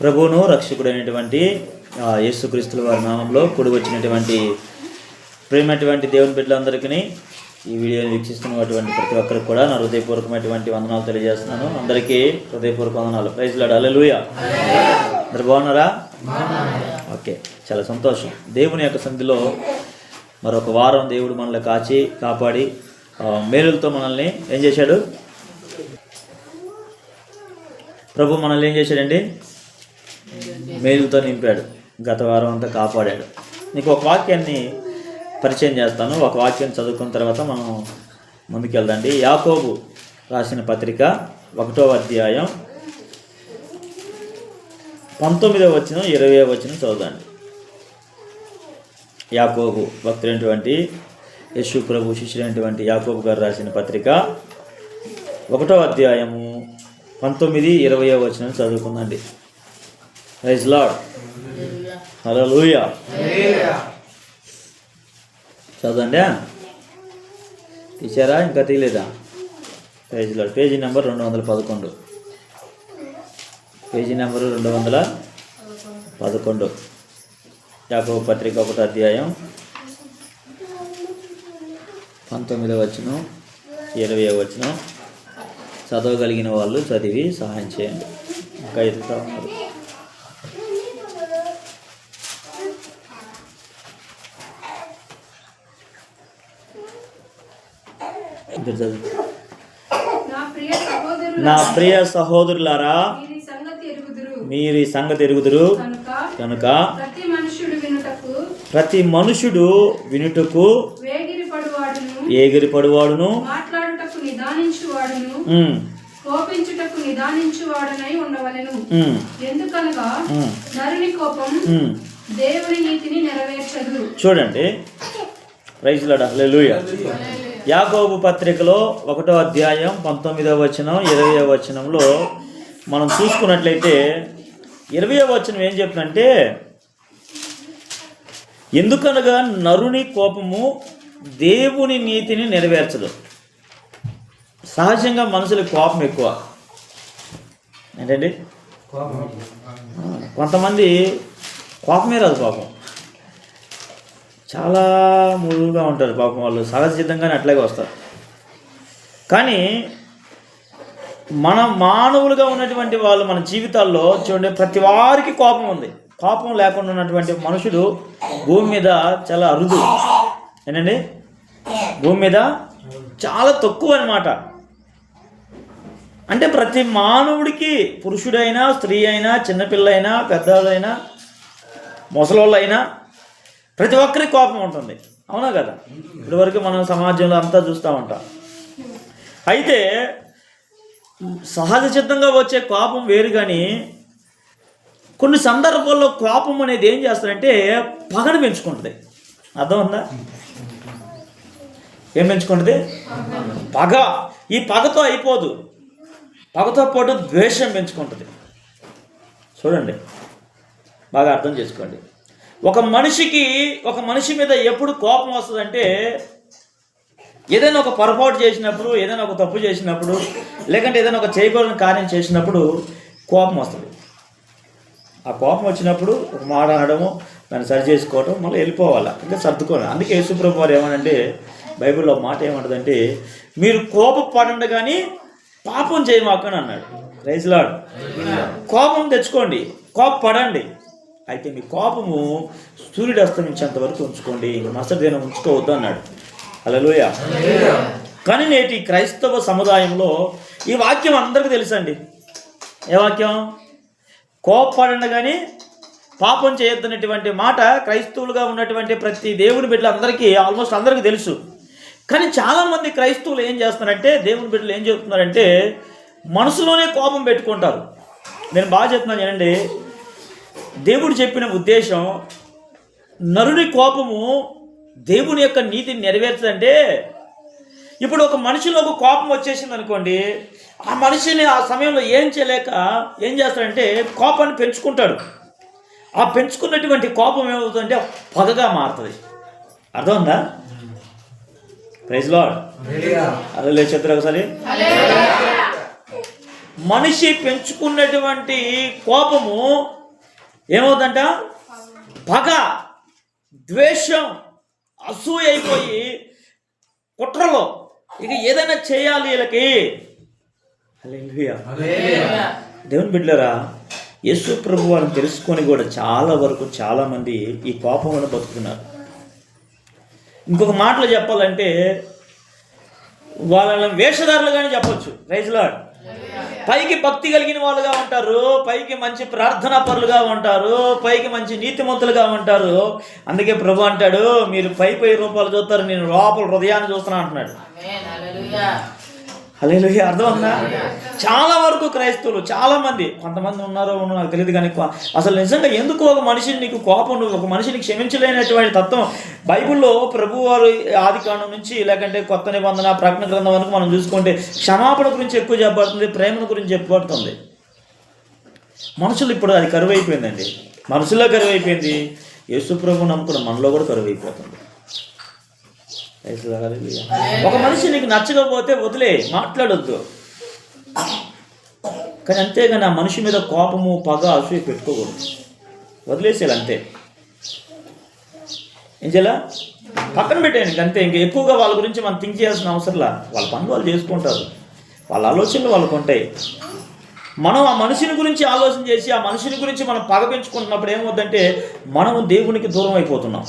ప్రభువును రక్షకుడైనటువంటి యేసుక్రీస్తుల వారి నామంలో కూడి వచ్చినటువంటి ప్రేమైనటువంటి దేవుని బిడ్డలందరికీ ఈ వీడియోని వీక్షిస్తున్నటువంటి ప్రతి ఒక్కరికి కూడా నా హృదయపూర్వకమైనటువంటి వందనాలు తెలియజేస్తున్నాను. అందరికీ హృదయపూర్వక వందనాలు. Praise Lord. హల్లెలూయా. అందరు బాగున్నారా? ఓకే, చాలా సంతోషం. దేవుని యొక్క సన్నిధిలో మరొక వారం దేవుడు మనల్ని కాపాడి మేలులతో మనల్ని ఏం చేశాడు? ప్రభు మనల్ని ఏం చేశాడండి? మేలుతో నింపాడు. గత వారం అంతా కాపాడాడు. నీకు ఒక వాక్యాన్ని పరిచయం చేస్తాను. ఒక వాక్యం చదువుకున్న తర్వాత మనం ముందుకెళ్దండి. యాకోబు రాసిన పత్రిక 1వ అధ్యాయం 19వ వచనం 20వ వచనం చదువుదండి. యాకోబు భక్తుడైనటువంటి యేసు ప్రభు శిష్యుడైనటువంటి యాకోబు గారు రాసిన పత్రిక 1వ అధ్యాయము 19, 20వ వచనం చదువుకుందండి. Praise Lord. హల్లెలూయా. చదవండి. తీసారా? ఇంకా తీయలేదా? Praise Lord. Page number 211. Page number 211. యాకోబు పత్రిక 1వ అధ్యాయం 19వ వచనం 20వ వచనం చదవగలిగిన వాళ్ళు చదివి సహాయం చేయండి. ఇంకా ఎదుగుతా ఉన్నారు. నా ప్రియ సహోదరులారా, మీరు ఈ సంగతి ఎరుగుదురు కనుక ప్రతి మనుషుడు వినుటకు ఏగిరిపడువాడును కోపించుటకు నిదానించువాడనై ఉండవలెను. ఎందుకనగా నరుని కోపం దేవుని నీతిని నెరవేర్చదు. చూడండి. Praise Lord. హల్లెలూయా. యాకోబు పత్రికలో 1వ అధ్యాయం 19వ వచనం 20వ వచనంలో మనం చూసుకున్నట్లయితే 20వ వచనం ఏం చెప్తుందంటే, ఎందుకనగా నరుని కోపము దేవుని నీతిని నెరవేర్చదు. సహజంగా మనుషులకు కోపం ఎక్కువ. ఏంటండి? కొంతమంది కోపమే రాదు పాపం. చాలా ముదురుగా ఉంటారు పాపం. వాళ్ళు సహజ సిద్ధంగానే అట్లాగే వస్తారు. కానీ మన మానవులుగా ఉన్నటువంటి వాళ్ళు మన జీవితాల్లో చూడండి, ప్రతి వారికి కోపం ఉంది. కోపం లేకుండా ఉన్నటువంటి మనుషులు భూమి మీద చాలా అరుదు. ఏంటండి? భూమి మీద చాలా తక్కువ అన్నమాట. అంటే ప్రతి మానవుడికి, పురుషుడైనా స్త్రీ అయినా చిన్నపిల్ల అయినా పెద్దవాళ్ళైనా ముసలోళ్ళైనా ప్రతి ఒక్కరికి కోపం ఉంటుంది. అవునా కదా? ఇప్పటివరకు మనం సమాజంలో అంతా చూస్తూ ఉంటాం. అయితే సహజ సిద్ధంగా వచ్చే కోపం వేరు. కానీ కొన్ని సందర్భాల్లో కోపం అనేది ఏం చేస్తారంటే పగను పెంచుకుంటుంది. అర్థం ఉందా? ఏం పెంచుకుంటుంది? పగ. ఈ పగతో అయిపోదు. పగతో పాటు ద్వేషం పెంచుకుంటుంది. చూడండి, బాగా అర్థం చేసుకోండి. ఒక మనిషి మీద ఎప్పుడు కోపం వస్తుందంటే ఏదైనా ఒక పొరపాటు చేసినప్పుడు, ఏదైనా ఒక తప్పు చేసినప్పుడు, లేకంటే ఏదైనా ఒక చేయకూడని కార్యం చేసినప్పుడు కోపం వస్తుంది. ఆ కోపం వచ్చినప్పుడు ఒక మాట అనడము, దాన్ని సరి చేసుకోవడం, మళ్ళీ వెళ్ళిపోవాలి, ఇంకా సర్దుకోవాలి. అందుకే యేసుప్రభు వారు ఏమనంటే బైబిల్లో మాట ఏమంటుందంటే, మీరు కోపపడండి కానీ పాపం చేయమాకని అన్నాడు. Praise Lord. కోపం తెచ్చుకోండి, కోపపడండి. అయితే మీ కోపము సూర్యుడు అస్తమించేంత వరకు ఉంచుకోండి, మరుసటి దినం ఉంచుకోవద్దు అన్నాడు. హల్లెలూయా. కానీ నేటి క్రైస్తవ సముదాయంలో ఈ వాక్యం అందరికీ తెలుసండి. ఏ వాక్యం? కోపపడండి కానీ పాపం చేయొద్దన్నటువంటి మాట క్రైస్తవులుగా ఉన్నటువంటి ప్రతి దేవుని బిడ్డలందరికీ, ఆల్మోస్ట్ అందరికీ తెలుసు. కానీ చాలామంది క్రైస్తవులు ఏం చేస్తున్నారంటే, దేవుని బిడ్డలు ఏం చెప్తున్నారంటే మనసులోనే కోపం పెట్టుకుంటారు. నేను బాగా చెప్తున్నాను ఏనండి. దేవుడు చెప్పిన ఉద్దేశం, నరుని కోపము దేవుని యొక్క నీతిని నెరవేర్చదంటే, ఇప్పుడు ఒక మనిషిలో ఒక కోపం వచ్చేసింది అనుకోండి, ఆ మనిషిని ఆ సమయంలో ఏం చేయలేక ఏం చేస్తాడంటే కోపాన్ని పెంచుకుంటాడు. ఆ పెంచుకున్నటువంటి కోపం ఏమవుతుందంటే పగగా మారుతుంది. అర్థమైందా? Praise Lord. హల్లెలూయా. చెప్తారు ఒకసారి. మనిషి పెంచుకున్నటువంటి కోపము ఏమవుతుందంట? పగ, ద్వేషం, అసూయ అయిపోయి కుట్రలో ఇక ఏదైనా చేయాలి వీళ్ళకి. హల్లెలూయా. దేవుని బిడ్డలారా, యేసు ప్రభు వారిని తెలుసుకొని కూడా చాలా వరకు చాలామంది ఈ కోపం వల్ల బతుకుతున్నారు. ఇంకొక మాటలో చెప్పాలంటే వాళ్ళని వేషధారులుగానే చెప్పొచ్చు. Praise Lord. పైకి భక్తి కలిగిన వాళ్ళుగా ఉంటారు, పైకి మంచి ప్రార్థనా పరులుగా ఉంటారు, పైకి మంచి నీతిమంతులుగా ఉంటారు. అందుకే ప్రభు అంటాడు, మీరు పై రూపాలు చూస్తారు, నేను లోపల హృదయాన్ని చూస్తున్నా అంటున్నాడు. హల్లెలూయా. అర్థమవుతుందా? చాలా వరకు క్రైస్తవులు చాలామంది, కొంతమంది ఉన్నారో నాకు తెలియదు కానీ అసలు నిజంగా ఎందుకు ఒక మనిషిని నీకు కోపం, ఒక మనిషిని క్షమించలేనటువంటి తత్వం బైబిల్లో ప్రభు వారు ఆదికాండం నుంచి లేకంటే కొత్త నిబంధన ప్రకటన గ్రంథం వరకు మనం చూసుకుంటే క్షమాపణ గురించి ఎక్కువ చెప్పబడుతుంది, ప్రేమ గురించి చెప్పబడుతుంది. మనుషులు ఇప్పుడు అది కరువైపోయిందండి. మనుషుల్లో కరువైపోయింది, యేసు ప్రభు నమ్ముకున్న మనలో కూడా కరువైపోతుంది. ఒక మనిషి నీకు నచ్చకపోతే వదిలే, మాట్లాడొద్దు. కానీ అంతేగాని ఆ మనిషి మీద కోపము, పగ, అసూయ పెట్టుకోకూడదు, వదిలేసేయాలి అంతే. ఏం చేయాల? పక్కన పెట్టేయండి అంతే. ఇంకా ఎక్కువగా వాళ్ళ గురించి మనం థింక్ చేయాల్సిన అవసరంలా. వాళ్ళ పనులు వాళ్ళు చేసుకుంటారు, వాళ్ళ ఆలోచనలు వాళ్ళకు ఉంటాయి. మనం ఆ మనిషిని గురించి ఆలోచన చేసి ఆ మనిషిని గురించి మనం పగ పెంచుకుంటున్నప్పుడు ఏమవుతుందంటే మనము దేవునికి దూరం అయిపోతున్నాం,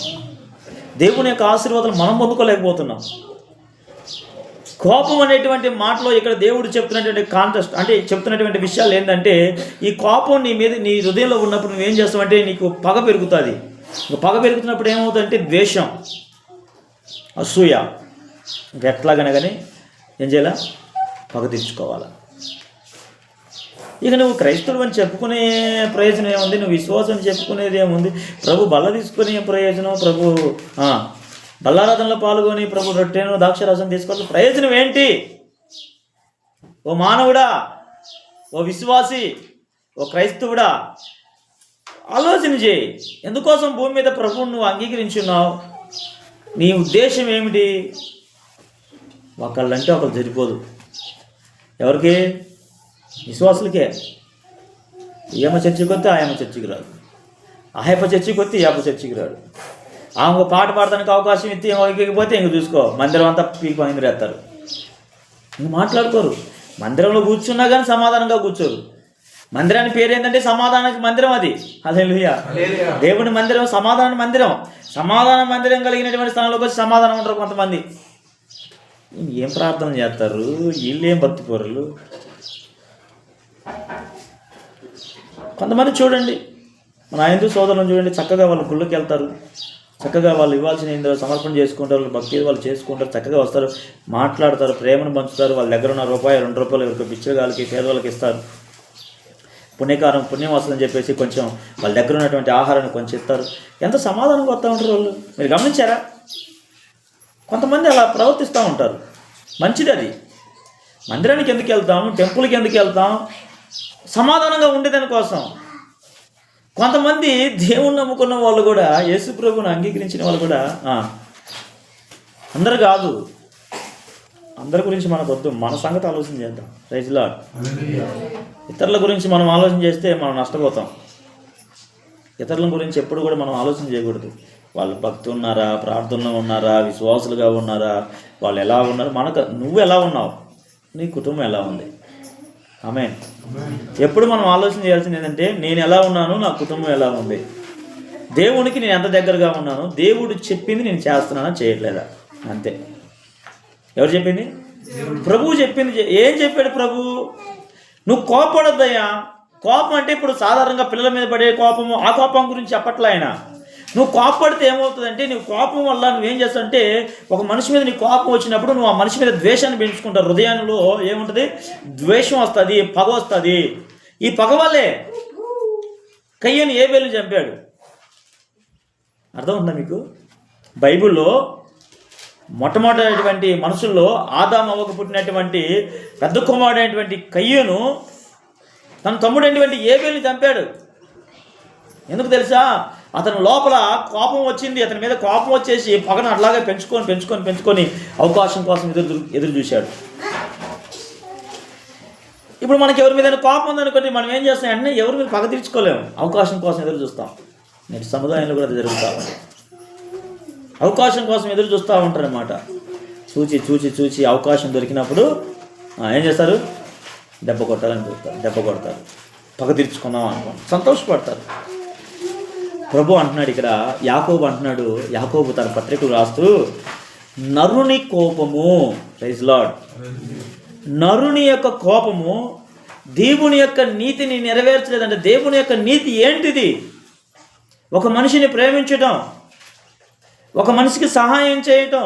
దేవుని యొక్క ఆశీర్వాదాలు మనం పొందుకోలేకపోతున్నాం. కోపం అనేటువంటి మాటలో ఇక్కడ దేవుడు చెప్తున్నటువంటి కాంటెస్ట్ అంటే చెప్తున్నటువంటి విషయాలు ఏంటంటే, ఈ కోపం నీ మీద నీ హృదయంలో ఉన్నప్పుడు నువ్వేం చేస్తావంటే నీకు పగ పెరుగుతుంది. పగ పెరుగుతున్నప్పుడు ఏమవుతుందంటే ద్వేషం, అసూయ. ఎట్లాగనే కానీ ఏం చేయాలా? పగ తెచ్చుకోవాలా. ఇక నువ్వు క్రైస్తవుడు అని చెప్పుకునే ప్రయోజనం ఏముంది? నువ్వు విశ్వాసం చెప్పుకునేది ఏముంది? ప్రభు బల్ల తీసుకునే ప్రయోజనం, ప్రభు బల్లారాధనలో పాల్గొని ప్రభు రొట్టెను ద్రాక్షరసం తీసుకోవాల్సిన ప్రయోజనం ఏంటి? ఓ మానవుడా, ఓ విశ్వాసి, ఓ క్రైస్తవుడా, ఆలోచన చేయి. ఎందుకోసం భూమి మీద ప్రభువును నువ్వు అంగీకరించున్నావు? నీ ఉద్దేశం ఏమిటి? ఒకళ్ళంటే ఒకళ్ళు సరిపోదు. ఎవరికి? విశ్వాసులకే. ఏమ చర్చికి వస్తే ఆయమ్మ చర్చికి రాడు, ఆయప్ప చర్చికి వస్తే ఈ అప్ప చర్చికి రాడు. ఆమె పాట పాడటానికి అవకాశం ఇస్తే ఎక్కకపోతే ఇంక చూసుకో మందిరం అంతా పీకి మందిరేస్తారు. ఇంక మాట్లాడుకోరు. మందిరంలో కూర్చున్నా కానీ సమాధానంగా కూర్చోరు. మందిరానికి పేరు ఏంటంటే సమాధానానికి మందిరం. అది హల్లెలూయా. దేవుని మందిరం సమాధాన మందిరం. సమాధాన మందిరం కలిగినటువంటి స్థానంలోకి వచ్చి సమాధానం ఉంటారు కొంతమంది. ఏం ప్రార్థన చేస్తారు వీళ్ళు, ఏం భక్తిపరులు. కొంతమంది చూడండి, మన హిందూ సోదరులను చూడండి, చక్కగా వాళ్ళు గుళ్ళకి వెళ్తారు, చక్కగా వాళ్ళు ఇవ్వాల్సిన సమర్పణ చేసుకుంటారు, భక్తి వాళ్ళు చేసుకుంటారు, చక్కగా వస్తారు, మాట్లాడతారు, ప్రేమను పంచుతారు. వాళ్ళ దగ్గర ఉన్న రూపాయి 2 రూపాయలు ఎవరికి బిచ్చగాళ్ళకి పేదవాళ్ళకి ఇస్తారు. పుణ్యం వస్తుందని చెప్పేసి కొంచెం వాళ్ళ దగ్గర ఉన్నటువంటి ఆహారాన్ని కొంచెం ఇస్తారు. ఎంత సమాధానంగా వస్తూ ఉంటారు వాళ్ళు. మీరు గమనించారా? కొంతమంది అలా ప్రవర్తిస్తూ ఉంటారు. మంచిది అది. మందిరానికి ఎందుకు వెళ్తాం, టెంపుల్కి ఎందుకు వెళ్తాం? సమాధానంగా ఉండేదానికోసం. కొంతమంది దేవుణ్ణి నమ్ముకున్న వాళ్ళు కూడా, యేసు ప్రభువుని అంగీకరించిన వాళ్ళు కూడా, అందరు కాదు, అందరి గురించి మనకు వద్దు, మన సంగతి ఆలోచన చేద్దాం. Praise Lord. ఇతరుల గురించి మనం ఆలోచన చేస్తే మనం నష్టపోతాం. ఇతరుల గురించి ఎప్పుడు కూడా మనం ఆలోచన చేయకూడదు. వాళ్ళు భక్తి ఉన్నారా, ప్రార్థనలో ఉన్నారా, విశ్వాసులుగా ఉన్నారా, వాళ్ళు ఎలా ఉన్నారు, నువ్వు ఎలా ఉన్నావు, నీ కుటుంబం ఎలా ఉంది. ఆమేన్. ఎప్పుడు మనం ఆలోచన చేయాల్సింది ఏంటంటే, నేను ఎలా ఉన్నాను, నా కుటుంబం ఎలా ఉంది, దేవునికి నేను ఎంత దగ్గరగా ఉన్నాను, దేవుడు చెప్పింది నేను చేస్తున్నానా చేయట్లేదా, అంతే. ఎవరు చెప్పింది? ప్రభువు చెప్పింది. ఏం చెప్పాడు ప్రభు? నువ్వు కోపపడొద్దయ్యా. కోపం అంటే ఇప్పుడు సాధారణంగా పిల్లల మీద పడే కోపము, ఆ కోపం గురించి చెప్పట్లే ఆయన. నువ్వు కోపపడితే ఏమవుతుందంటే, నువ్వు కోపం వల్ల నువ్వేం చేస్తావంటే, ఒక మనిషి మీద నీ కోపం వచ్చినప్పుడు నువ్వు ఆ మనిషి మీద ద్వేషాన్ని పెంచుకుంటావు. హృదయంలో ఏముంటుంది? ద్వేషం వస్తుంది, పగ వస్తుంది. ఈ పగ వల్లే కయ్యను హేబెలుని చంపాడు. అర్థమవుతుందా మీకు? బైబిల్లో మొట్టమొదటి మనుషుల్లో ఆదాము అవ్వకు పుట్టినటువంటి పెద్ద కుమారుడైనటువంటి కయ్యను తన తమ్ముడైనటువంటి హేబెలుని చంపాడు. ఎందుకు తెలుసా? అతని లోపల కోపం వచ్చింది. అతని మీద కోపం వచ్చేసి పగను అట్లాగే పెంచుకొని అవకాశం కోసం ఎదురు చూశాడు. ఇప్పుడు మనకి ఎవరి మీద కోపం ఉందనుకోండి, మనం ఏం చేస్తాం అంటే ఎవరి మీద పగ తీర్చుకోలేము, అవకాశం కోసం ఎదురు చూస్తాం. నేటి సముదాయంలో కూడా జరుగుతూ ఉంది. అవకాశం కోసం ఎదురు చూస్తూ ఉంటారనమాట. చూచి అవకాశం దొరికినప్పుడు ఏం చేస్తారు? దెబ్బ కొట్టాలని చూస్తారు, దెబ్బ కొడతారు. పగ తీర్చుకున్నాం అనుకోండి, సంతోషపడతారు. ప్రభు అంటున్నాడు ఇక్కడ, యాకోబు అంటున్నాడు, యాకోబు తన పత్రికలు రాస్తూ, నరుని కోపము, ప్రైజ్ లార్డ్, నరుని యొక్క కోపము దేవుని యొక్క నీతిని నెరవేర్చలేదంటే దేవుని యొక్క నీతి ఏంటిది? ఒక మనిషిని ప్రేమించటం, ఒక మనిషికి సహాయం చేయటం,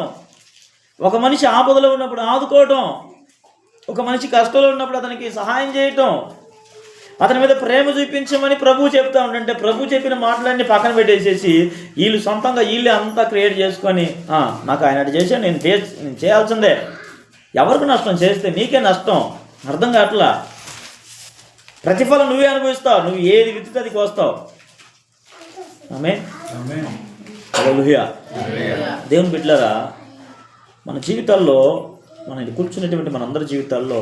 ఒక మనిషి ఆపదలో ఉన్నప్పుడు ఆదుకోవటం, ఒక మనిషి కష్టంలో ఉన్నప్పుడు అతనికి సహాయం చేయటం, అతని మీద ప్రేమ చూపించమని ప్రభు చెప్తా ఉండంటే ప్రభు చెప్పిన మాటలన్నీ పక్కన పెట్టేసేసి వీళ్ళు సొంతంగా వీళ్ళే అంతా క్రియేట్ చేసుకొని నాకు ఆయన చేసా, నేను చేయాల్సిందే. ఎవరికి నష్టం? చేస్తే నీకే నష్టం. అర్థం కావట్లా. ప్రతిఫలం నువ్వే అనుభవిస్తావు. నువ్వు ఏది విత్తుతే అది కోస్తావు. ఆమేన్. హల్లెలూయా. దేవుని బిడ్డలారా, మన జీవితాల్లో, మన కూర్చున్నటువంటి మనందరి జీవితాల్లో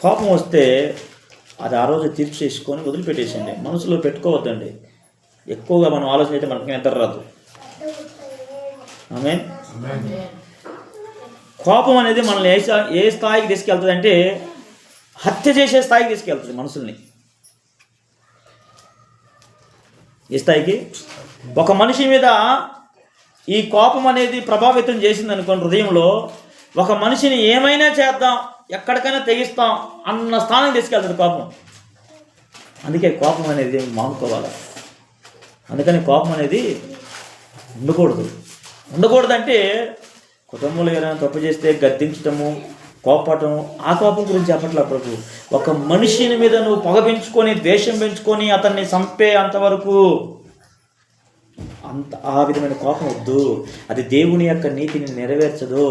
కోపం వస్తే అది ఆ రోజు తీర్చేసుకొని వదిలిపెట్టేసండి. మనసులో పెట్టుకోవద్దండి. ఎక్కువగా మనం ఆలోచన అయితే మనకి నిద్ర రాదు. ఆమేన్. కోపం అనేది మనల్ని ఏ స్థాయికి తీసుకెళ్తుంది అంటే హత్య చేసే స్థాయికి తీసుకెళ్తుంది మనుషుల్ని. ఏ స్థాయికి? ఒక మనిషి మీద ఈ కోపం అనేది ప్రభావితం చేసింది అనుకోండి, హృదయంలో ఒక మనిషిని ఏమైనా చేద్దాం, ఎక్కడికైనా తెగిస్తాం అన్న స్థానం తీసుకెళ్తుంది కోపం. అందుకే కోపం అనేది మానుకోవాలి. అందుకని కోపం అనేది ఉండకూడదంటే కుటుంబంలో ఏదైనా తప్పు చేస్తే గద్దించటము, కోపటము, ఆ కోపం గురించి చెప్పట్లేదు ప్రభు. ఒక మనిషిని మీద నువ్వు పగ పెంచుకొని, ద్వేషం పెంచుకొని అతన్ని చంపే అంతవరకు ఆ విధమైన కోపం వద్దు. అది దేవుని యొక్క నీతిని నెరవేర్చదు.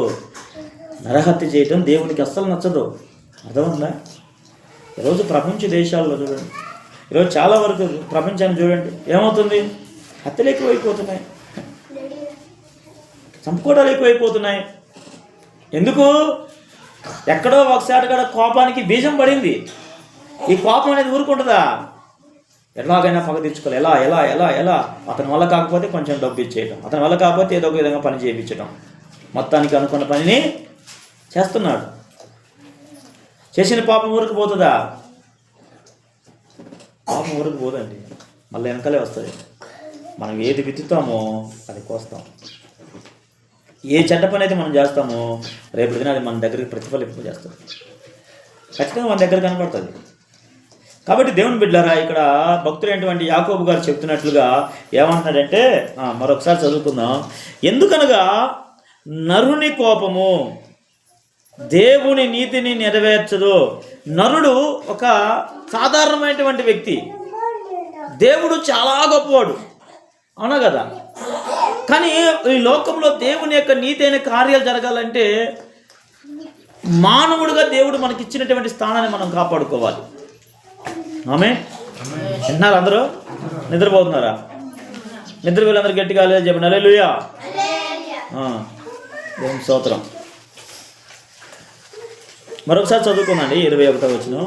నరహత్య చేయటం దేవునికి అస్సలు నచ్చదు. అర్థమవుతుందా? ఈరోజు ప్రపంచ దేశాల్లో చూడండి, ఈరోజు చాలా వరకు ప్రపంచాన్ని చూడండి, ఏమవుతుంది? హత్యలు ఎక్కువైపోతున్నాయి, చంపుకోవడాలు ఎక్కువైపోతున్నాయి. ఎందుకు? ఎక్కడో ఒకసారి కూడా కోపానికి బీజం పడింది. ఈ కోపం అనేది ఊరుకుంటుందా? ఎలాగైనా పగ తీర్చుకోవాలి. ఎలా ఎలా ఎలా ఎలా అతని వల్ల కాకపోతే కొంచెం డబ్బు ఇచ్చేయటం, అతని వల్ల కాకపోతే ఏదో ఒక విధంగా పని చేయించడం, మొత్తానికి అనుకున్న పనిని చేస్తున్నాడు. చేసిన పాపం ఊరికి పోతుందా? పాపం ఊరికి పోదండి, మళ్ళీ వెనకాలే వస్తుంది. మనం ఏది విత్తుతామో అది కోస్తాం. ఏ చెడ్డ పని అయితే మనం చేస్తామో రేపు దిన అది మన దగ్గరికి ప్రతిఫలింపు చేస్తుంది. ఖచ్చితంగా మన దగ్గర కనపడుతుంది. కాబట్టి దేవుని బిడ్డలారా, ఇక్కడ భక్తుడైనటువంటి యాకోబు గారు చెప్తున్నట్లుగా ఏమంటున్నాడంటే, మరొకసారి చదువుకుందాం. ఎందుకనగా నరుని కోపము దేవుని నీతిని నెరవేర్చదు. నరుడు ఒక సాధారణమైనటువంటి వ్యక్తి, దేవుడు చాలా గొప్పవాడు, అవునా కదా? కానీ ఈ లోకంలో దేవుని యొక్క నీతి అయిన కార్యాలు జరగాలంటే మానవుడిగా దేవుడు మనకిచ్చినటువంటి స్థానాన్ని మనం కాపాడుకోవాలి. ఆమేన్. వింటున్నారా? అందరూ నిద్రపోతున్నారా? నిద్ర వీళ్ళందరూ గట్టిగా చెప్పండి హల్లెలూయా. దేవుని స్తోత్రం. మరొకసారి చదువుకుందండి 21వ వచనం.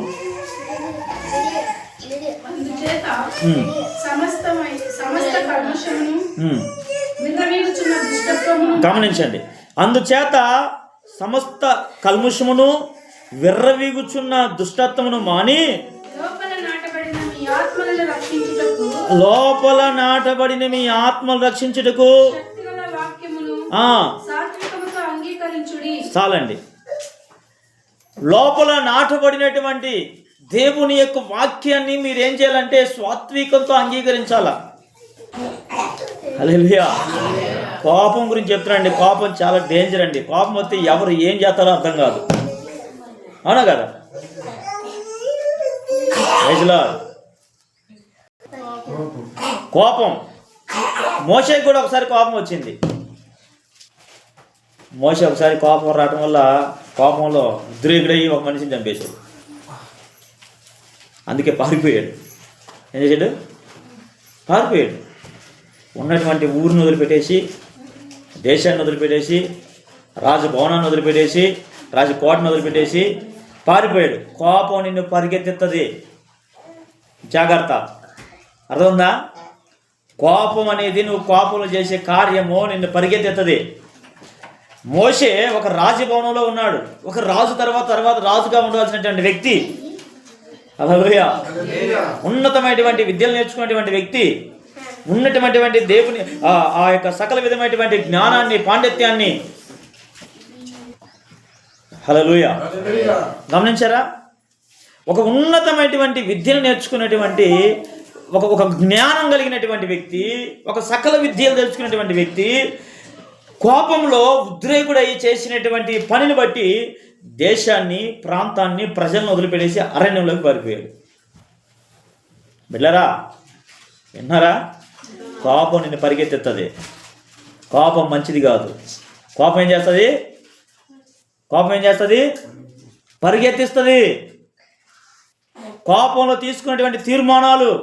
గమనించండి. అందుచేత సమస్త కల్ముషమును, విర్రవీగుచున్న దుష్టత్వమును మాని లోపల నాటబడిన మీ ఆత్మలు రక్షించుటకు చాలండి. లోపల నాటబడినటువంటి దేవుని యొక్క వాక్యాన్ని మీరు ఏం చేయాలంటే సాత్వికంతో అంగీకరించాలా. హల్లెలూయా. కోపం గురించి చెప్తున్నాండి. కోపం చాలా డేంజర్ అండి. కోపం వస్తే ఎవరు ఏం చేస్తారో అర్థం కాదు, అవునా కదా? కోపం మోషేకి కూడా ఒకసారి కోపం వచ్చింది. మోషే ఒకసారి కోపం రావటం వల్ల కోపంలో ఉద్రేకుడయ్యి ఒక మనిషిని చంపేశాడు. అందుకే పారిపోయాడు. ఏం చేశాడు? పారిపోయాడు. ఉన్నటువంటి ఊరిని వదిలిపెట్టేసి, దేశాన్ని వదిలిపెట్టేసి, రాజభవనాన్ని వదిలిపెట్టేసి, రాజకోటను వదిలిపెట్టేసి పారిపోయాడు. కోపం నిన్ను పరిగెత్తుతుంది, జాగ్రత్త. అర్థముందా? కోపం అనేది, నువ్వు కోపంలో చేసే కార్యము నిన్ను పరిగెత్తుతుంది. మోషే ఒక రాజభవనంలో ఉన్నాడు. ఒక రాజు తర్వాత రాజుగా ఉండవలసినటువంటి వ్యక్తి. హల్లెలూయా. ఉన్నతమైనటువంటి విద్యలు నేర్చుకున్నటువంటి వ్యక్తి, ఉన్నటువంటి దేవుని ఆ యొక్క సకల విధమైనటువంటి జ్ఞానాన్ని, పాండిత్యాన్ని. హల్లెలూయా. గమనించారా? ఒక ఉన్నతమైనటువంటి విద్యను నేర్చుకున్నటువంటి ఒక జ్ఞానం కలిగినటువంటి వ్యక్తి, ఒక సకల విద్యలు తెలుసుకున్నటువంటి వ్యక్తి కోపంలో ఉద్రేకుడై చేసినటువంటి పనిని బట్టి దేశాన్ని, ప్రాంతాన్ని, ప్రజలను వదిలిపెట్టేసి అరణ్యంలోకి పారిపోయాడు. బిడ్డలారా, విన్నారా? కోపం నిన్ను పరిగెత్తుతుంది. కోపం మంచిది కాదు. కోపం ఏం చేస్తుంది? పరిగెత్తిస్తుంది. కోపంలో తీసుకున్నటువంటి తీర్మానాలు,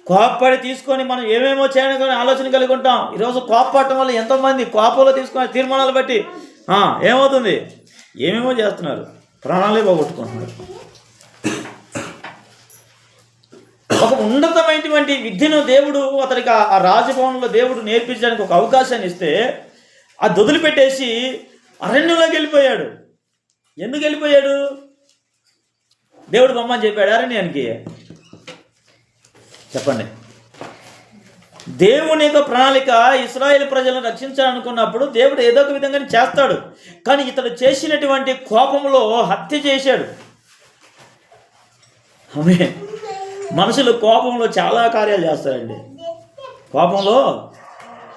కోపపడి తీసుకొని మనం ఏమేమో చేయడానికి ఆలోచన కలిగి ఉంటాం. ఈరోజు కోపపడటం వల్ల ఎంతోమంది కోపంలో తీసుకునే తీర్మానాలు బట్టి ఏమవుతుంది? ఏమేమో చేస్తున్నారు, ప్రాణాలే పోగొట్టుకుంటున్నారు. ఒక ఉన్నతమైనటువంటి విద్యను దేవుడు అతనికి ఆ రాజభవనంలో దేవుడు నేర్పించడానికి ఒక అవకాశాన్ని ఇస్తే అది వదిలిపెట్టేసి అరణ్యంలోకి వెళ్ళిపోయాడు. ఎందుకు వెళ్ళిపోయాడు? దేవుడు బొమ్మని చెప్పాడు అరణ్యానికి. చెప్పండి. దేవుని యొక్క ప్రణాళిక ఇశ్రాయేలు ప్రజలను రక్షించాలనుకున్నప్పుడు దేవుడు ఏదో ఒక విధంగా చేస్తాడు. కానీ ఇతడు చేసినటువంటి కోపంలో హత్య చేశాడు. ఆమె మనుషులు కోపంలో చాలా కార్యాలు చేస్తారండి. కోపంలో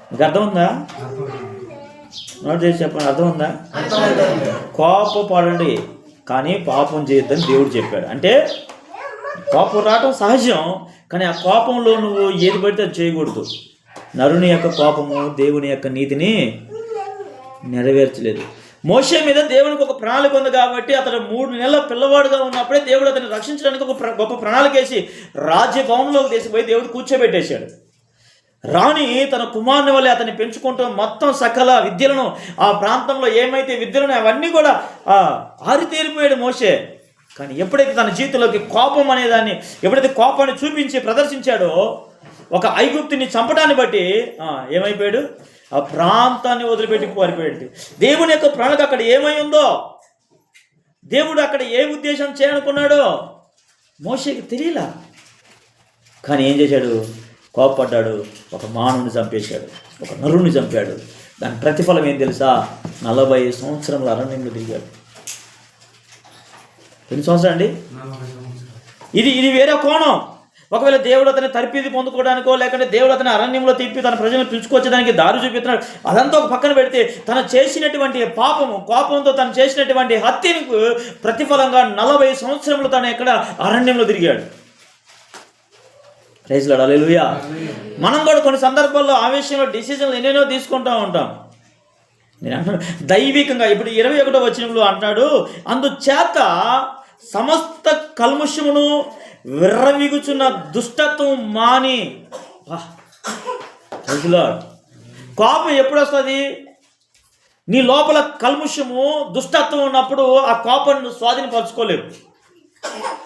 మీకు అర్థం ఉందా? నోట్ చేసి చెప్పండి, అర్థం ఉందా? కోపపడండి కానీ పాపం చేయొద్దని దేవుడు చెప్పాడు. అంటే కోపం రావటం సహజం, కానీ ఆ కోపంలో నువ్వు ఏది పడితే అది చేయకూడదు. నరుని యొక్క కోపము దేవుని యొక్క నీతిని నెరవేర్చలేదు. మోషే మీద దేవునికి ఒక ప్రణాళిక ఉంది కాబట్టి అతను 3 నెలల పిల్లవాడుగా ఉన్నప్పుడే దేవుడు అతన్ని రక్షించడానికి ఒక గొప్ప ప్రణాళిక వేసి రాజ్యభవనంలోకి తీసుకుపోయి దేవుడు కూర్చోబెట్టేశాడు. రాణి తన కుమారుని వల్లే అతన్ని పెంచుకుంటూ మొత్తం సకల విద్యలను, ఆ ప్రాంతంలో ఏమైతే విద్యలను అవన్నీ కూడా ఆరితేరిపోయాడు మోషే. కానీ ఎప్పుడైతే తన జీవితంలోకి కోపం అనేదాన్ని, ఎప్పుడైతే కోపాన్ని చూపించి ప్రదర్శించాడో, ఒక ఐగుప్తుని చంపడాన్ని బట్టి ఏమైపోయాడు? ఆ ప్రాంతాన్ని వదిలిపెట్టి పారిపోయాడు. దేవుని యొక్క ప్రణాళిక అక్కడ ఏమై ఉందో, దేవుడు అక్కడ ఏ ఉద్దేశం చేయాలనుకున్నాడో మోషేకి తెలియలా. కానీ ఏం చేశాడు? కోపపడ్డాడు, ఒక మానవుని చంపేశాడు, ఒక నరుని చంపాడు. దాని ప్రతిఫలం ఏం తెలుసా? 40 సంవత్సరముల అరణ్యంలో దిగాడు. ఎన్ని సంవత్సరాలు అండి? ఇది వేరే కోణం. ఒకవేళ దేవుడు అతని తర్పీది పొందుకోవడానికో, లేకుంటే దేవుడు అతని అరణ్యంలో తిప్పి తన ప్రజలను పిలుచుకొచ్చడానికి దారి చూపిస్తున్నాడు, అదంతా ఒక పక్కన పెడితే తను చేసినటువంటి పాపము, కోపంతో తను చేసినటువంటి హత్యకు ప్రతిఫలంగా 40 సంవత్సరములు తను ఎక్కడ అరణ్యంలో తిరిగాడు. ప్రైజ్ లార్డ్, హల్లెలూయా. మనం కూడా కొన్ని సందర్భాల్లో ఆవేశంలో డిసిజన్లు ఎన్నెన్నో తీసుకుంటూ ఉంటాం. నేను అంటున్నాను దైవికంగా. ఇప్పుడు 21వ వచనంలో అంటున్నాడు, అందుచేత సమస్త కల్ముషమును విర్రవీగుచున్న దుష్టత్వం మాని. Praise Lord. కోపం ఎప్పుడు వస్తుంది? నీ లోపల కల్ముషము, దుష్టత్వం ఉన్నప్పుడు ఆ కోపాన్ని స్వాధీనపరచుకోలేవు.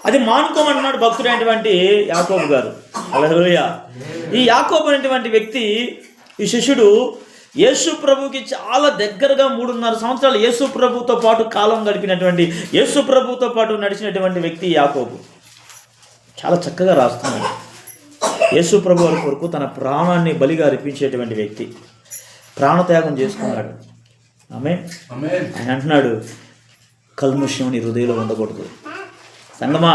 అది మానుకోమన్నాడు భక్తుడైనటువంటి యాకోబు గారు. హల్లెలూయా. ఈ యాకోబు అనేటువంటి వ్యక్తి, ఈ శిష్యుడు యేసు ప్రభుకి చాలా దగ్గరగా 3.5 సంవత్సరాలు యేసు ప్రభుతో పాటు కాలం గడిపినటువంటి, యేసు ప్రభుతో పాటు నడిచినటువంటి వ్యక్తి యాకోబు. చాలా చక్కగా రాస్తున్నాడు. యేసు ప్రభు వారి కొరకు తన ప్రాణాన్ని బలిగా అర్పించేటువంటి వ్యక్తి, ప్రాణత్యాగం చేసుకున్నాడు. ఆమేన్. ఆయన అంటున్నాడు, కల్ముష్యం నీ హృదయంలో ఉండకూడదు. సంగమా,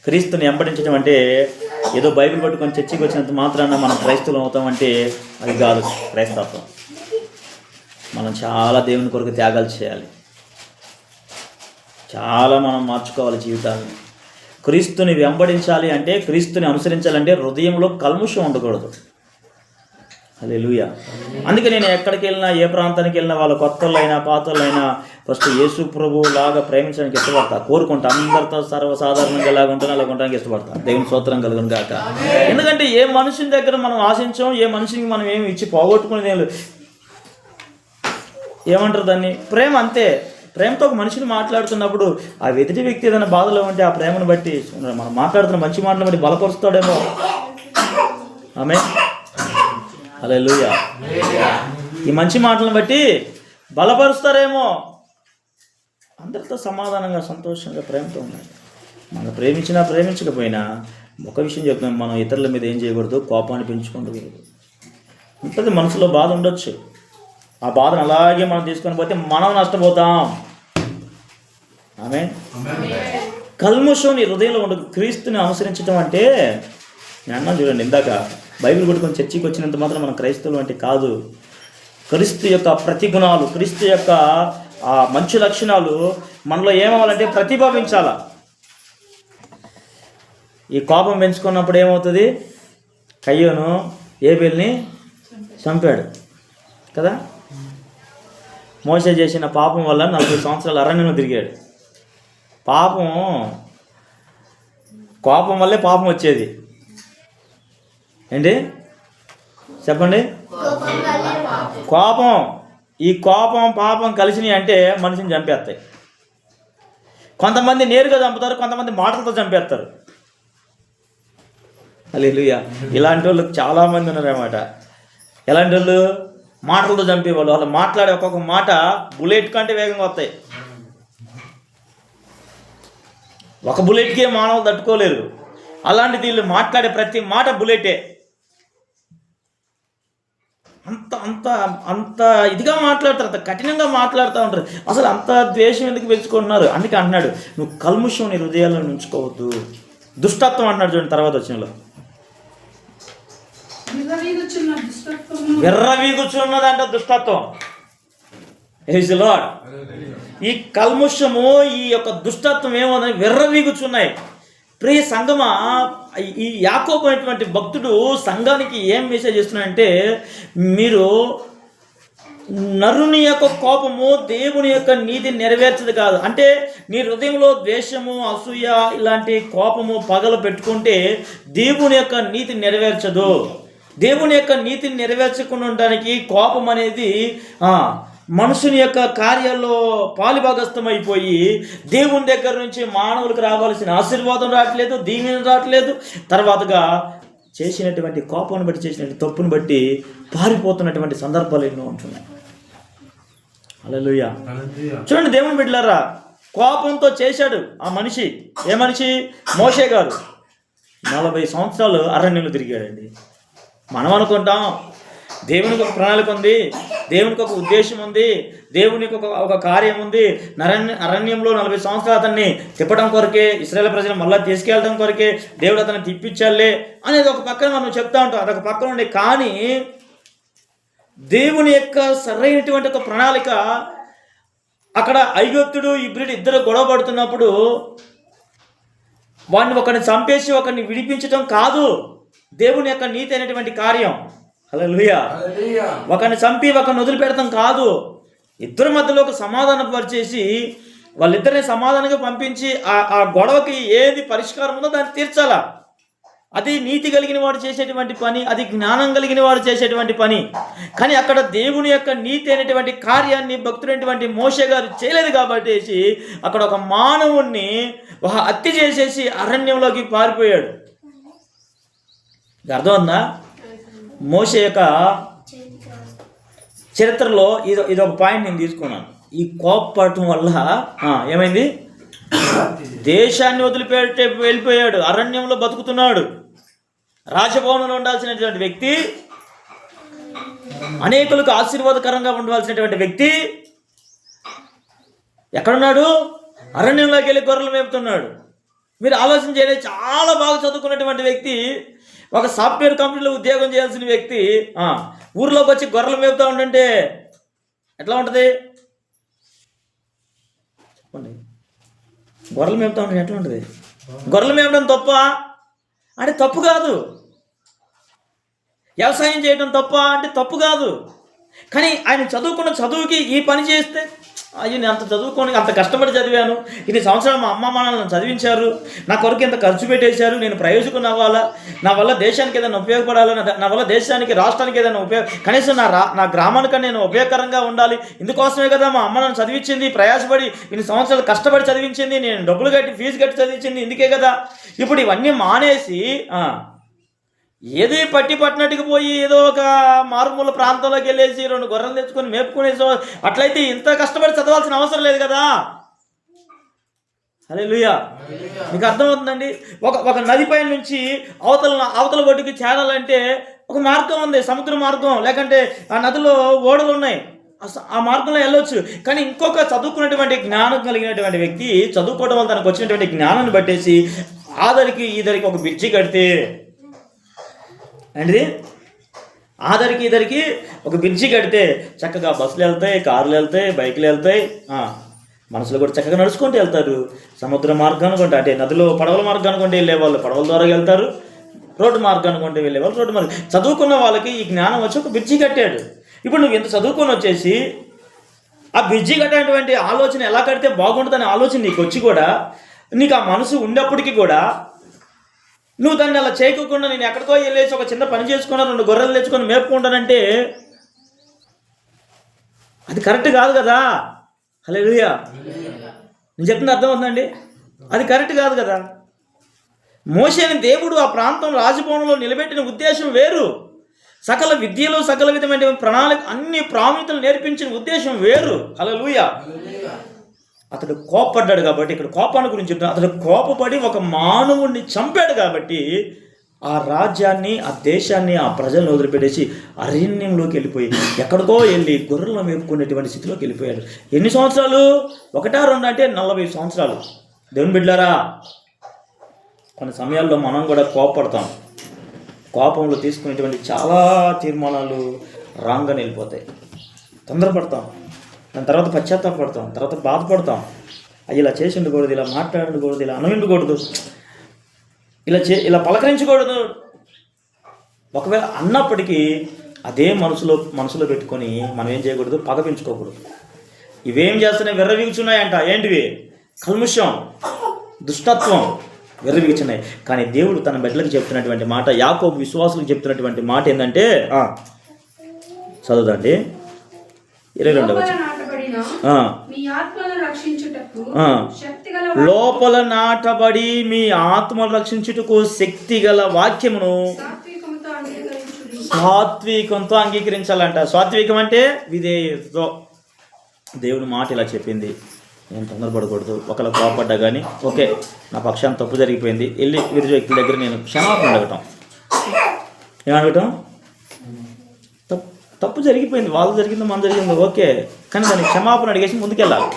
క్రీస్తుని వెంబడించడం అంటే ఏదో బైబిల్ పట్టుకొని చర్చికి వచ్చినంత మాత్రాన మనం క్రైస్తవులు అవుతామంటే అది కాదు క్రైస్తవత్వం. మనం చాలా దేవుని కొరకు త్యాగాలు చేయాలి, చాలా మనం మార్చుకోవాలి జీవితాన్ని. క్రీస్తుని వెంబడించాలి అంటే, క్రీస్తుని అనుసరించాలంటే హృదయంలో కల్ముషం ఉండకూడదు. హల్లెలూయా. అందుకే నేను ఎక్కడికి వెళ్ళినా, ఏ ప్రాంతానికి వెళ్ళినా, వాళ్ళ కొత్తలైనా పాతలైనా ఫస్ట్ యేసు ప్రభు లాగా ప్రేమించడానికి ఇష్టపడతా, కోరుకుంటా. అందరితో సర్వసాధారణంగా ఎలాగ ఉంటానో అలాగ ఉండడానికి ఇష్టపడతా. దేవుని స్తోత్రం కలుగును గాక. ఎందుకంటే ఏ మనుషుని దగ్గర మనం ఆశించాం, ఏ మనిషికి మనం ఏమి ఇచ్చి పోగొట్టుకునేది ఏమంటారు దాన్ని? ప్రేమ. అంతే. ప్రేమతో ఒక మనిషిని మాట్లాడుతున్నప్పుడు ఆ ఎదుటి వ్యక్తి ఏదైనా బాధలో ఉంటే ఆ ప్రేమను బట్టి మనం మాట్లాడుతున్న మంచి మాటలను బట్టి బలపరుస్తాడేమో. ఆమె హల్లెలూయా. ఈ మంచి మాటలను బట్టి బలపరుస్తారేమో. అందరితో సమాధానంగా సంతోషంగా ప్రేమతో ఉండాలి. మనం ప్రేమించినా ప్రేమించకపోయినా ఒక విషయం చెప్తున్నాం, మనం ఇతరుల మీద ఏం చేయకూడదు, కోపాన్ని పెంచుకోకూడదు. ఉంటుంది, మనసులో బాధ ఉండొచ్చు. ఆ బాధను అలాగే మనం తీసుకొని పోతే మనం నష్టపోతాం. ఆమె కల్ముషం నీ హృదయంలో ఉండదు. క్రీస్తుని అనుసరించడం అంటే నేను అన్నా చూడండి, ఇందాక బైబిల్ కొట్టుకొని చర్చికి వచ్చినంత మాత్రం మనం క్రైస్తవులు అంటే కాదు. క్రీస్తు యొక్క ప్రతిగుణాలు, క్రీస్తు యొక్క ఆ మంచి లక్షణాలు మనలో ఏమవ్వాలంటే ప్రతిభవించాల. ఈ కోపం పెంచుకున్నప్పుడు ఏమవుతుంది? కయ్యోను ఏబేల్ని చంపాడు కదా. మోసే చేసిన పాపం వల్ల 40 సంవత్సరాలు అరణ్యంలో తిరిగాడు. కోపం వల్లే పాపం వచ్చేది. ఏంటి చెప్పండి? కోపం. ఈ కోపం పాపం కలిసినాయి అంటే మనిషిని చంపేస్తాయి. కొంతమంది నేరుగా చంపుతారు, కొంతమంది మాటలతో చంపేస్తారు. హల్లెలూయా. ఇలాంటి వాళ్ళు చాలామంది ఉన్నారన్నమాట. ఎలాంటి వాళ్ళు? మాటలతో చంపేవాళ్ళు. వాళ్ళు మాట్లాడే ఒక్కొక్క మాట బుల్లెట్ కంటే వేగంగా వస్తాయి. ఒక బుల్లెట్కే మానవులు తట్టుకోలేరు. అలాంటిది వీళ్ళు మాట్లాడే ప్రతి మాట బుల్లెటే. అంత అంత అంత ఇదిగా మాట్లాడతారు, అంత కఠినంగా మాట్లాడుతూ ఉంటారు. అసలు అంత ద్వేషం ఎందుకు పెంచుకుంటున్నారు? అందుకే అంటున్నాడు, నువ్వు కల్ముషం నీ హృదయాల్లో ఉంచుకోవద్దు. దుష్టత్వం అంటున్నాడు చూడండి తర్వాత వచ్చినలో. విర్రవీగుచున్నదంట దుష్టత్వం. Praise the Lord. ఈ కల్ముషము, ఈ యొక్క దుష్టత్వం ఏమోదని విర్రవీగుచున్నాయి. ప్రియ సంగమా, ఈ యాకోబు అనేటువంటి భక్తుడు సంఘానికి ఏం మెసేజ్ ఇస్తున్నాడంటే, మీరు నరుని యొక్క కోపము దేవుని యొక్క నీతి నెరవేర్చదు కాదు. అంటే నీ హృదయంలో ద్వేషము, అసూయ, ఇలాంటి కోపము, పగలు పెట్టుకుంటే దేవుని యొక్క నీతి నెరవేర్చదు. దేవుని యొక్క నీతిని నెరవేర్చకుండా ఉండడానికి కోపం అనేది మనుషుని యొక్క కార్యాల్లో పాలుభాగస్థమైపోయి దేవుని దగ్గర నుంచి మానవులకు రావాల్సిన ఆశీర్వాదం రావట్లేదు, దీవెన రావట్లేదు. తర్వాతగా చేసినటువంటి కోపాన్ని బట్టి, చేసినటువంటి తప్పును బట్టి పారిపోతున్నటువంటి సందర్భాలు ఎన్నో ఉంటున్నాయి. హల్లెలూయా. చూడండి దేవుని బిడ్డలారా, కోపంతో చేశాడు ఆ మనిషి. ఏ మనిషి? మోషే గారు 40 సంవత్సరాలు అరణ్యంలో తిరిగాడండి. మనం అనుకుంటాం దేవునికి ఒక ప్రణాళిక ఉంది, దేవునికి ఒక ఉద్దేశం ఉంది, దేవునికి ఒక కార్యం ఉంది. అరణ్యంలో 40 సంవత్సరాలు అతన్ని తిప్పడం కొరకే, ఇశ్రాయేలు ప్రజలు మళ్ళీ తీసుకెళ్ళడం కొరకే దేవుడు అతన్ని తిప్పించాలే అనేది ఒక పక్కన మనం చెప్తా ఉంటాం. అదొక పక్కన ఉండే. కానీ దేవుని యొక్క సరైనటువంటి ఒక ప్రణాళిక, అక్కడ ఐగుప్తుడు ఇబ్రిడు ఇద్దరు గొడవ పడుతున్నప్పుడు వాడిని ఒకరిని చంపేసి ఒకరిని విడిపించడం కాదు దేవుని యొక్క నీతి అయినటువంటి కార్యం. హల్లెలూయా. ఒకరిని చంపి ఒకరిని వదిలిపెడతాం కాదు. ఇద్దరి మధ్యలో ఒక సమాధానం పరిచేసి వాళ్ళిద్దరిని సమాధానంగా పంపించి ఆ గొడవకి ఏది పరిష్కారం ఉందో దాన్ని తీర్చాలా. అది నీతి కలిగిన వాడు చేసేటువంటి పని, అది జ్ఞానం కలిగిన వాడు చేసేటువంటి పని. కానీ అక్కడ దేవుని యొక్క నీతి అయినటువంటి కార్యాన్ని భక్తుడైనటువంటి మోషే గారు చేయలేదు కాబట్టి అక్కడ ఒక మానవుణ్ణి ఒక హత్య చేసేసి అరణ్యంలోకి పారిపోయాడు. అర్థమైందా? మోషే యొక్క చరిత్రలో ఇది ఒక పాయింట్ నేను తీసుకున్నాను. ఈ కోపపడటం వల్ల ఏమైంది? దేశాన్ని వదిలిపెట్టి వెళ్ళిపోయాడు, అరణ్యంలో బతుకుతున్నాడు. రాజభవనంలో ఉండాల్సినటువంటి వ్యక్తి, అనేకులకు ఆశీర్వాదకరంగా ఉండవలసినటువంటి వ్యక్తి ఎక్కడున్నాడు? అరణ్యంలోకి వెళ్ళి గొర్రెలు మేపుతున్నాడు. మీరు ఆలోచన చేయలేదు. చాలా బాగా చదువుకున్నటువంటి వ్యక్తి, ఒక సాఫ్ట్వేర్ కంపెనీలో ఉద్యోగం చేయాల్సిన వ్యక్తి ఊర్లోకి వచ్చి గొర్రెలు మేపుతా ఉండంటే ఎట్లా ఉంటుంది చెప్పండి? గొర్రెలు మేపుతా ఉంటే ఎట్లా ఉంటుంది? గొర్రెలు మేపడం తప్ప అంటే తప్పు కాదు. వ్యవసాయం చేయడం తప్ప అంటే తప్పు కాదు. కానీ ఆయన చదువుకున్న చదువుకి ఈ పని చేస్తే అయ్యో నేను అంత చదువుకొని అంత కష్టపడి చదివాను, ఇన్ని సంవత్సరాలు మా అమ్మ నన్ను చదివించారు, నా కొరకు ఇంత ఖర్చు పెట్టేశారు, నేను ప్రయోజకుని అవ్వాలా, నా వల్ల దేశానికి ఏదైనా ఉపయోగపడాలా, నా వల్ల దేశానికి రాష్ట్రానికి ఏదైనా కనీసం నా గ్రామానికి నేను ఉపయోగకరంగా ఉండాలి, ఇందుకోసమే కదా మా అమ్మ నన్ను చదివించింది, ప్రయాసపడి ఇన్ని సంవత్సరాలు కష్టపడి చదివించింది, నేను డబ్బులు కట్టి ఫీజు కట్టి చదివించింది ఇందుకే కదా. ఇప్పుడు ఇవన్నీ మానేసి ఏది పట్టినట్టుకు పోయి ఏదో ఒక మారుమూల ప్రాంతంలోకి వెళ్ళేసి 2 గొర్రెలు తెచ్చుకొని మేపుకునేసో అట్లయితే ఇంత కష్టపడి చదవాల్సిన అవసరం లేదు కదా. హల్లెలూయా. మీకు అర్థమవుతుందండి? ఒక నది పై నుంచి అవతల ఒడ్డుకి చేరాలంటే ఒక మార్గం ఉంది, సముద్ర మార్గం, లేకంటే ఆ నదిలో ఓడలు ఉన్నాయి, ఆ మార్గంలో వెళ్ళొచ్చు. కానీ ఇంకొక చదువుకున్నటువంటి జ్ఞానం కలిగినటువంటి వ్యక్తి చదువుకోవడం వల్ల తనకు వచ్చినటువంటి జ్ఞానాన్ని బట్టేసి ఈదరికి ఒక బ్రిడ్జి కడితే అండి, ఈదరికి ఒక బ్రిడ్జి కడితే చక్కగా బస్సులు వెళ్తాయి, కార్లు వెళ్తాయి, బైకులు వెళ్తాయి, మనుషులు కూడా చక్కగా నడుచుకుంటూ వెళ్తారు. సముద్ర మార్గానికి అంటే నదిలో పడవల మార్గానికి వెళ్ళే వాళ్ళు పడవల ద్వారా వెళ్తారు, రోడ్డు మార్గానికి వెళ్ళే వాళ్ళు రోడ్డు మార్గం. చదువుకున్న వాళ్ళకి ఈ జ్ఞానం వచ్చి ఒక బ్రిడ్జి కట్టాడు. ఇప్పుడు నువ్వు ఇంత చదువుకొని వచ్చేసి ఆ బ్రిడ్జి కట్టేటువంటి ఆలోచన ఎలా కడితే బాగుంటుందనే ఆలోచన నీకు వచ్చి కూడా నీకు ఆ మనసు ఉన్నప్పటికీ కూడా నువ్వు దాన్ని అలా చేయకుండా నేను ఎక్కడికో వెళ్ళేసి ఒక చిన్న పని చేసుకున్నా 2 గొర్రెలు తెచ్చుకొని మేపుకుంటానంటే అది కరెక్ట్ కాదు కదా. హల్లెలూయా. నేను చెప్పింది అర్థమవుతుందండి? అది కరెక్ట్ కాదు కదా. మోషేని దేవుడు ఆ ప్రాంతం రాజభవనంలో నిలబెట్టిన ఉద్దేశం వేరు, సకల విద్యలో సకల విధమైన ప్రణాళిక అన్ని ప్రాముఖ్యతలు నేర్పించిన ఉద్దేశం వేరు. హల్లెలూయా. అతడు కోపడ్డాడు కాబట్టి ఇక్కడ కోపాన్ని గురించి చెప్తున్నాడు. అతడు కోపపడి ఒక మానవుడిని చంపాడు కాబట్టి ఆ రాజ్యాన్ని, ఆ దేశాన్ని, ఆ ప్రజలను వదిలిపెట్టేసి అరణ్యంలోకి వెళ్ళిపోయి ఎక్కడికో వెళ్ళి గొర్రెలను మేపుకునేటువంటి స్థితిలోకి వెళ్ళిపోయాడు. ఎన్ని సంవత్సరాలు? 1, 2 అంటే 40 సంవత్సరాలు. దేవుని బిడ్డలారా, కొన్ని సమయాల్లో మనం కూడా కోపపడతాం. కోపంలో తీసుకునేటువంటి చాలా తీర్మానాలు రాంగ్గా వెళ్ళిపోతాయి. తొందరపడతాం, దాని తర్వాత పశ్చాత్తాపడతాం, తర్వాత బాధపడతాం. అవి ఇలా చేసి ఉండకూడదు, ఇలా మాట్లాడకూడదు, ఇలా అనవిండకూడదు, ఇలా పలకరించకూడదు. ఒకవేళ అన్నప్పటికీ అదే మనసులో పెట్టుకొని మనం ఏం చేయకూడదు? పగ పెంచుకోకూడదు. ఇవేం చేస్తున్నాయి? విర్రవీగుచున్నాయంట. ఏంటివి? కల్ముషం, దుష్టత్వం విర్రవీగుచున్నాయి. కానీ దేవుడు తన బిడ్డలకు చెప్తున్నటువంటి మాట, యాకోబు విశ్వాసులకు చెప్తున్నటువంటి మాట ఏంటంటే, చదువుదండి 22వ లోపల నాటబడి మీ ఆత్మను రక్షించుటకు శక్తిగల వాక్యమును సాత్వికంతో అంగీకరించాలంట. సాత్వికం అంటే విధేయతతో. దేవుని మాట ఇలా చెప్పింది, నేను తొందరపడకూడదు. ఒకవేళ కోపడ్డా కానీ ఓకే, నా పక్షాన్ని తప్పు జరిగిపోయింది, వెళ్ళి వీరి వ్యక్తుల దగ్గర నేను క్షమాపణ అడగటం. ఏమడగటం? తప్పు జరిగిపోయింది, వాళ్ళు జరిగిందో మన జరిగిందో ఓకే, కానీ దాన్ని క్షమాపణ అడిగేసి ముందుకెళ్ళాలి.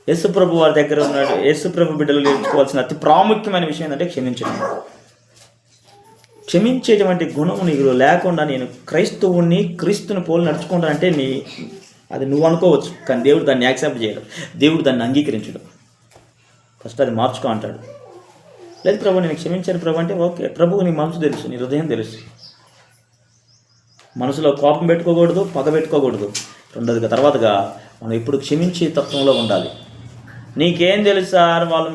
యేసుప్రభు వారి దగ్గర ఉన్నాడు. యేసుప్రభు బిడ్డలు నేర్చుకోవాల్సిన అతి ప్రాముఖ్యమైన విషయం ఏంటంటే క్షమించడం. క్షమించేటువంటి గుణము నీకు లేకుండా నేను క్రైస్తవుని, క్రీస్తుని పోలి నడుచుకుంటానంటే అది నువ్వు అనుకోవచ్చు, కానీ దేవుడు దాన్ని యాక్సెప్ట్ చేయడం, దేవుడు దాన్ని అంగీకరించడం. ఫస్ట్ అది మార్చుకో అంటాడు. లేదు ప్రభు నేను క్షమించాను ప్రభు అంటే ఓకే, ప్రభువు నీ మనసు తెలుసు, నీ హృదయం తెలుసు. మనసులో కోపం పెట్టుకోకూడదు, పగ పెట్టుకోకూడదు. రెండోదిగా తర్వాతగా మనం ఇప్పుడు క్షమించే తత్వంలో ఉండాలి. నీకేం తెలుసు సార్ వాళ్ళు